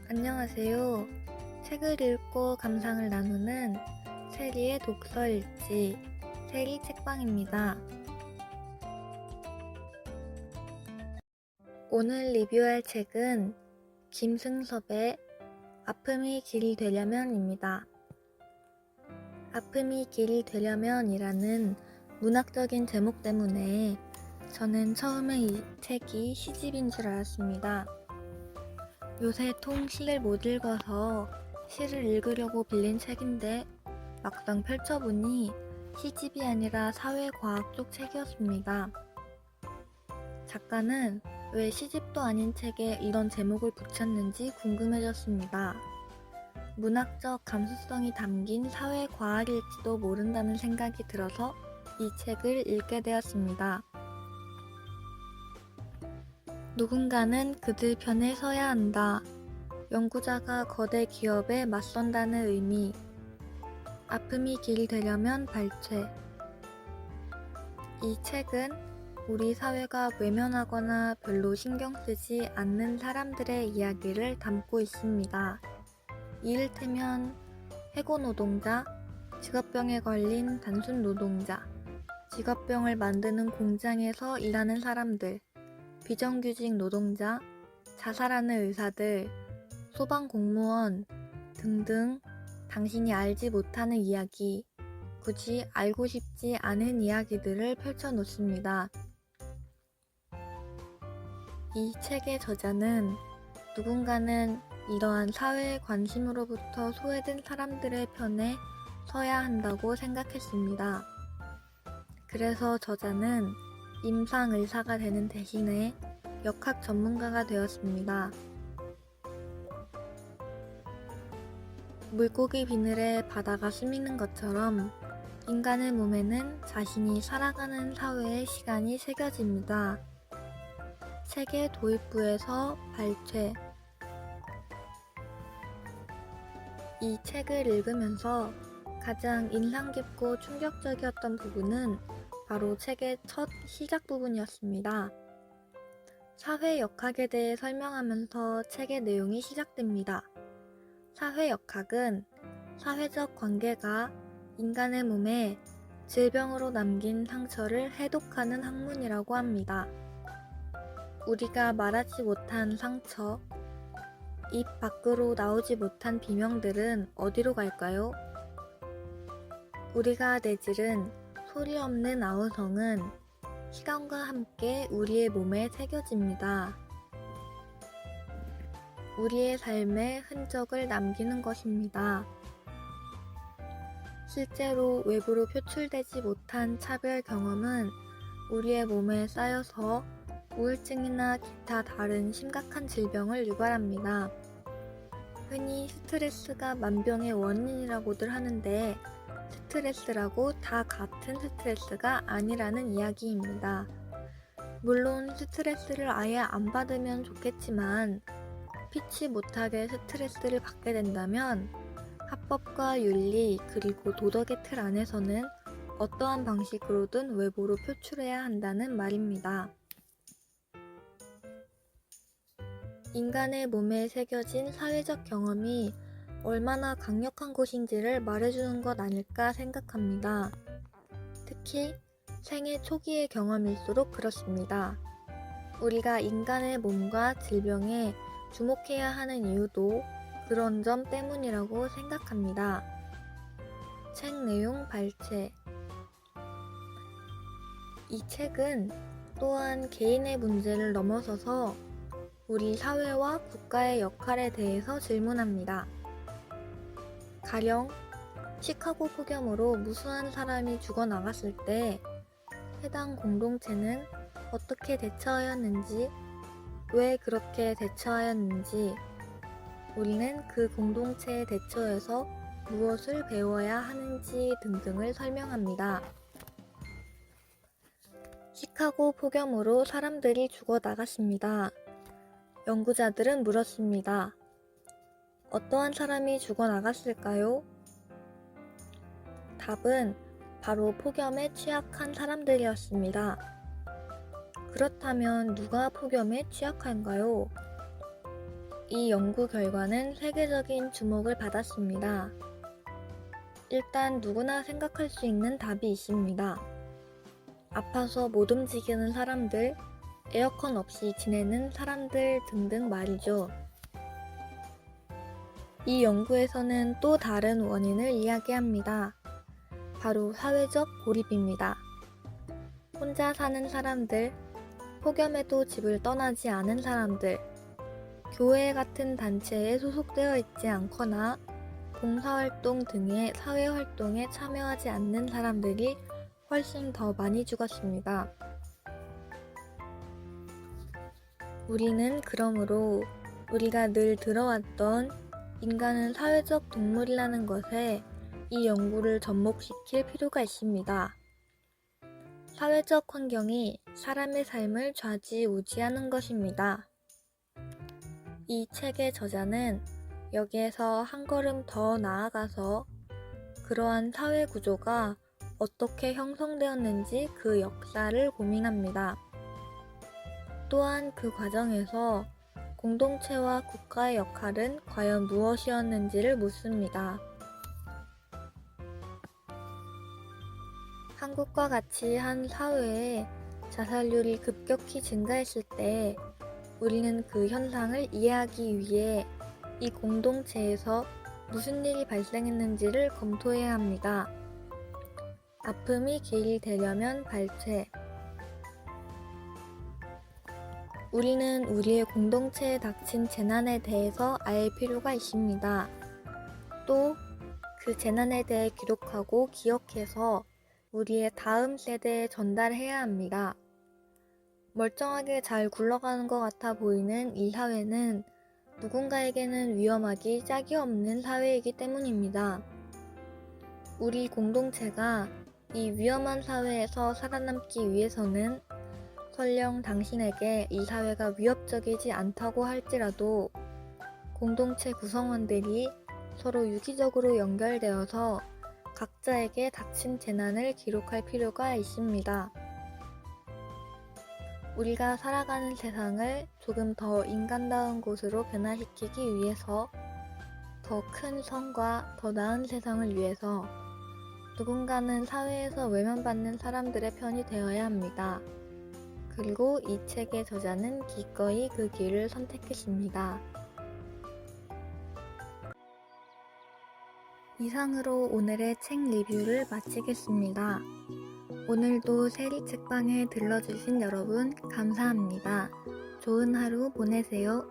안녕하세요. 책을 읽고 감상을 나누는 세리의 독서일지, 세리 책방입니다. 오늘 리뷰할 책은 김승섭의 아픔이 길이 되려면입니다. 아픔이 길이 되려면이라는 문학적인 제목 때문에 저는 처음에 이 책이 시집인 줄 알았습니다. 요새 통 시를 못 읽어서 시를 읽으려고 빌린 책인데 막상 펼쳐보니 시집이 아니라 사회과학 쪽 책이었습니다. 작가는 왜 시집도 아닌 책에 이런 제목을 붙였는지 궁금해졌습니다. 문학적 감수성이 담긴 사회과학일지도 모른다는 생각이 들어서 이 책을 읽게 되었습니다. 누군가는 그들 편에 서야 한다. 연구자가 거대 기업에 맞선다는 의미. 아픔이 길이 되려면 발췌. 이 책은 우리 사회가 외면하거나 별로 신경 쓰지 않는 사람들의 이야기를 담고 있습니다. 이를테면 해고 노동자, 직업병에 걸린 단순 노동자, 직업병을 만드는 공장에서 일하는 사람들, 비정규직 노동자, 자살하는 의사들, 소방 공무원 등등 당신이 알지 못하는 이야기, 굳이 알고 싶지 않은 이야기들을 펼쳐놓습니다. 이 책의 저자는 누군가는 이러한 사회의 관심으로부터 소외된 사람들의 편에 서야 한다고 생각했습니다. 그래서 저자는 임상의사가 되는 대신에 역학 전문가가 되었습니다. 물고기 비늘에 바다가 숨있는 것처럼 인간의 몸에는 자신이 살아가는 사회의 시간이 새겨집니다. 책의 도입부에서 발췌. 이 책을 읽으면서 가장 인상 깊고 충격적이었던 부분은 바로 책의 첫 시작 부분이었습니다. 사회역학에 대해 설명하면서 책의 내용이 시작됩니다. 사회역학은 사회적 관계가 인간의 몸에 질병으로 남긴 상처를 해독하는 학문이라고 합니다. 우리가 말하지 못한 상처, 입 밖으로 나오지 못한 비명들은 어디로 갈까요? 우리가 내지른 소리 없는 아우성은 시간과 함께 우리의 몸에 새겨집니다. 우리의 삶에 흔적을 남기는 것입니다. 실제로 외부로 표출되지 못한 차별 경험은 우리의 몸에 쌓여서 우울증이나 기타 다른 심각한 질병을 유발합니다. 흔히 스트레스가 만병의 원인이라고들 하는데 스트레스라고 다 같은 스트레스가 아니라는 이야기입니다. 물론 스트레스를 아예 안 받으면 좋겠지만 피치 못하게 스트레스를 받게 된다면 합법과 윤리 그리고 도덕의 틀 안에서는 어떠한 방식으로든 외부로 표출해야 한다는 말입니다. 인간의 몸에 새겨진 사회적 경험이 얼마나 강력한 것인지를 말해주는 것 아닐까 생각합니다. 특히 생애 초기의 경험일수록 그렇습니다. 우리가 인간의 몸과 질병에 주목해야 하는 이유도 그런 점 때문이라고 생각합니다. 책 내용 발췌. 이 책은 또한 개인의 문제를 넘어서서 우리 사회와 국가의 역할에 대해서 질문합니다. 가령 시카고 폭염으로 무수한 사람이 죽어나갔을 때 해당 공동체는 어떻게 대처하였는지, 왜 그렇게 대처하였는지, 우리는 그 공동체의 대처에서 무엇을 배워야 하는지 등등을 설명합니다. 시카고 폭염으로 사람들이 죽어나갔습니다. 연구자들은 물었습니다. 어떠한 사람이 죽어나갔을까요? 답은 바로 폭염에 취약한 사람들이었습니다. 그렇다면 누가 폭염에 취약한가요? 이 연구 결과는 세계적인 주목을 받았습니다. 일단 누구나 생각할 수 있는 답이 있습니다. 아파서 못 움직이는 사람들, 에어컨 없이 지내는 사람들 등등 말이죠. 이 연구에서는 또 다른 원인을 이야기합니다. 바로 사회적 고립입니다. 혼자 사는 사람들, 폭염에도 집을 떠나지 않은 사람들, 교회 같은 단체에 소속되어 있지 않거나 봉사활동 등의 사회활동에 참여하지 않는 사람들이 훨씬 더 많이 죽었습니다. 우리는 그러므로 우리가 늘 들어왔던 인간은 사회적 동물이라는 것에 이 연구를 접목시킬 필요가 있습니다. 사회적 환경이 사람의 삶을 좌지우지하는 것입니다. 이 책의 저자는 여기에서 한 걸음 더 나아가서 그러한 사회 구조가 어떻게 형성되었는지 그 역사를 고민합니다. 또한 그 과정에서 공동체와 국가의 역할은 과연 무엇이었는지를 묻습니다. 한국과 같이 한 사회에 자살률이 급격히 증가했을 때 우리는 그 현상을 이해하기 위해 이 공동체에서 무슨 일이 발생했는지를 검토해야 합니다. 아픔이 길이 되려면 발췌. 우리는 우리의 공동체에 닥친 재난에 대해서 알 필요가 있습니다. 또 그 재난에 대해 기록하고 기억해서 우리의 다음 세대에 전달해야 합니다. 멀쩡하게 잘 굴러가는 것 같아 보이는 이 사회는 누군가에게는 위험하기 짝이 없는 사회이기 때문입니다. 우리 공동체가 이 위험한 사회에서 살아남기 위해서는 설령 당신에게 이 사회가 위협적이지 않다고 할지라도 공동체 구성원들이 서로 유기적으로 연결되어서 각자에게 닥친 재난을 기록할 필요가 있습니다. 우리가 살아가는 세상을 조금 더 인간다운 곳으로 변화시키기 위해서 더 큰 성과 더 나은 세상을 위해서 누군가는 사회에서 외면받는 사람들의 편이 되어야 합니다. 그리고 이 책의 저자는 기꺼이 그 길을 선택했습니다. 이상으로 오늘의 책 리뷰를 마치겠습니다. 오늘도 세리 책방에 들러주신 여러분 감사합니다. 좋은 하루 보내세요.